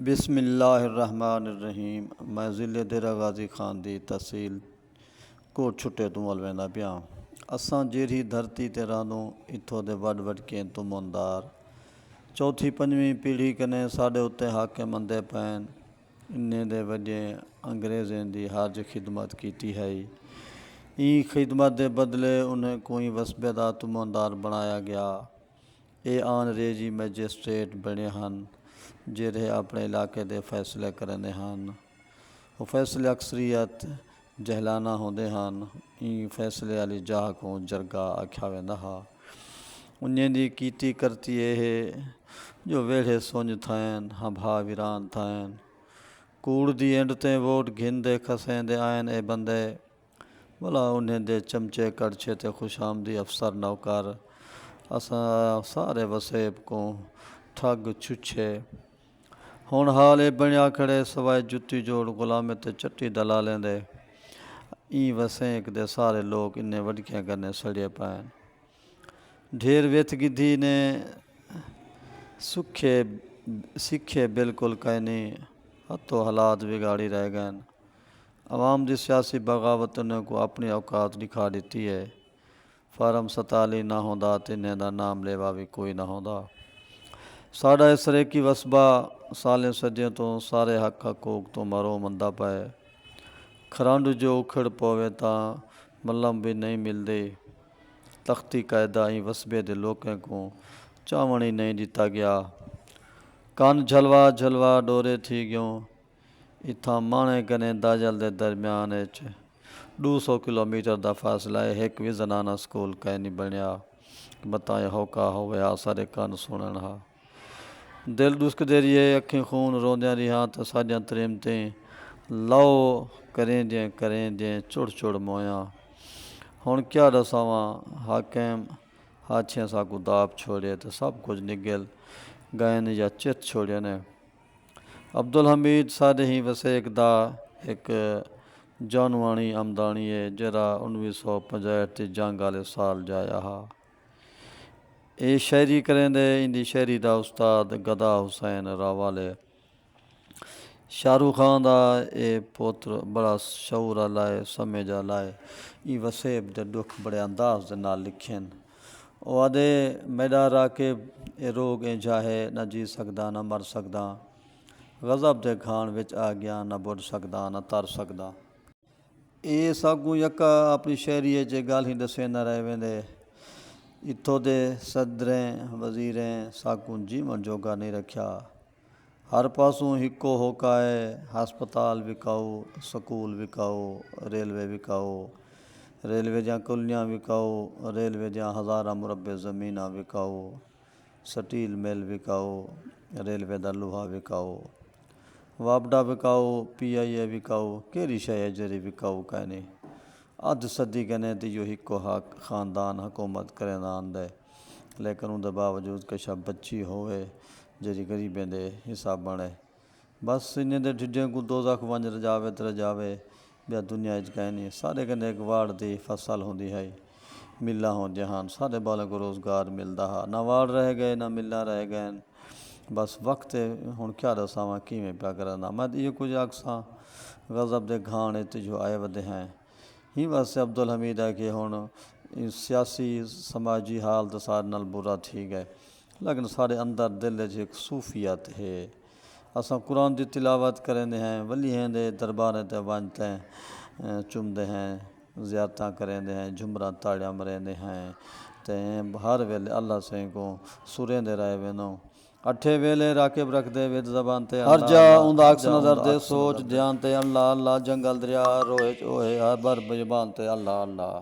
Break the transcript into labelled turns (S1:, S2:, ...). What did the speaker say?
S1: بسم اللہ الرحمن الرحیم۔ میں ضلع ڈیرہ غازی خان دی تحصیل کوٹ چھٹے تو ول ویندا پیاں۔ اساں جیڑی دھرتی تے رہندوں اتھوں دے وڈ وڈکیں تو مندار چوتھی پنجویں پیڑھی کنے ساڈے اُتے حاکم اندے پین انہیں دے وجے انگریزیں دی حج خدمت کیتی ہے۔ این خدمت دے بدلے انہیں کوئی وسبے دا تمندار بنایا گیا۔ اے آن ریجی میجسٹریٹ بنے ہن جڑے اپنے علاقے دے فیصلے کرندے ہن۔ وہ فیصلے اکثریت جہلانہ ہوندے ہن۔ این فیصلے والی جاہ کو جرگا آکھیا ویندا ہا۔ انہیں دی کیتی کرتی اے ہے جو ویڑھے سونج تھائن ہاں بھا ویران تھائن۔ کوڑ دی اینڈ تے ووٹ گھن دے کھسیں دے آئین اے بندے بھلا انہیں دے چمچے کڑچے تے خوش آمدی افسر نوکر اساں سارے وسیب کو ٹھگ چھچے۔ ہن حال اے بنیا کھڑے سوائے جتی جوڑ غلامے تے چٹی دلالیں دے۔ این وسینک دے سارے لوگ انہیں وڈکیاں کرنے سڑے پائن۔ ڈھیر ویت گدھی نے سکھے بالکل کہیں نہیں ہتھوں حالات بگاڑی رہ گئے۔ عوام دی سیاسی بغاوت انہیں کو اپنی اوقات دکھا دیتی ہے۔ فارم 47 نہ ہوندا تے انہیں دا نام لیوا بھی کوئی نہ ہوندا۔ ساڈا اسریکی وسبا سالیں صدیوں تو سارے حق حقوق تو مرو مندا پائے۔ کھرانڈ جو اکھڑ پوے تاں ملم بھی نہیں ملدی۔ تختی قاعدہ این وسبے دے لوکیں کو چاون ہی نہیں دیتا گیا۔ کان جھلوا ڈورے تھی گیوں۔ اتھاں مانے کنے داجل دے درمیان 200 کلومیٹر دا فاصلہ ہے۔ ایک بھی زنانہ سکول کہیں نہیں بنیا۔ بتائیں ہوکا ہویا سارے کان سنن ہا۔ دل ڈسک دے رہیے اکھیں خون روندیاں رہیاں تے ساڈیاں تریمتیں لو کریں دیں چڑ مویاں۔ ہن کیا دساواں حاکم ہاتھیں سا کو داپ چھوڑے تے سب کچھ نگل گئن یا چت چھوڑے نے۔ عبدالحمید ساڈے ہی وسیک دا ایک جانوانی آمدانی ہے جرا 1965 تے جنگ والے سال جایا ہا۔ اے شاعری کریں دے اندی شاعری دا استاد گدا حسین راوالے۔ شاہ رخ خان دا اے پوتر بڑا شعور لائے سمجھا لائے ای وسیب دے دکھ بڑے انداز دے نال لکھیں۔ او آدھے میڈا راکب اے روگ اے جاہے نہ جی سکدا نہ مر سکدا۔ غضب دے گھان وچ آ گیا نہ بڑھ سکدا نہ تر سکدا۔ اے ساگوں یکا اپنی شاعری جے گال ہی دسیں نہ رہ ویندے۔ اتھوں دے صدریں وزیریں ساگوں جیون جوگا نہیں رکھیا۔ ہر پاسوں ہکو ہوکا ہے۔ ہسپتال وکاؤ سکول وکاؤ ریلوے وکاؤ ریلوے دیاں کلیاں وکاؤ ریلوے دیاں ہزاراں مربع زمیناں وکاؤ سٹیل مل وکاؤ ریلوے دا لوہا وکاؤ وابڈا وکاؤ PIA وکاؤ کیڑی شے ہے جڑی وکاؤ کہیں نہیں۔ ادھ صدی کنے تے جو ہکو خاندان حکومت کریں آندے لیکن ان دے باوجود کچھ بچی ہوئے جڑی غریبیں دے حساب بنے۔ بس انہیں دے ڈھڈیں کو دوزخ ونج رجاوے بیا دنیا اچ کہیں نہیں۔ سارے کنے ایک واڑ دی فصل ہوندی ہے ملاں ہوندیاں ہن سارے بالوں کو روزگار ملدا ہا۔ نہ واڑ رہ گئے نہ ملاں رہ گئے۔ بس وقت ہن کیا دساواں کیویں پیا کرنا۔ میں یہ کچھ آکھساں غضب دے گھان تے جو آئے ودے ہیں۔ ہی واسطے عبدالحمید ہے کہ ہن سیاسی سماجی حال تو سارے نال برا تھی گئے لیکن سارے اندر دل وچ ایک صوفیت ہے۔ اساں قرآن دی تلاوت کرندے ہیں ولی ہیں دے درباریں تے ونجتے چومدے ہیں زیارتاں کرندے ہیں جھمراں تاڑیاں مریندے ہیں تے ہر ویلے اللہ سے کو سریں دے رہے وینوں۔ اٹھے ویلے راکب رکھ دے وید زبان تے ہر جا اوندا عکس نظر دے سوچ دھیان تے اللہ اللہ جنگل دریا روئے چوہے ہر بر زبان تے اللہ اللہ۔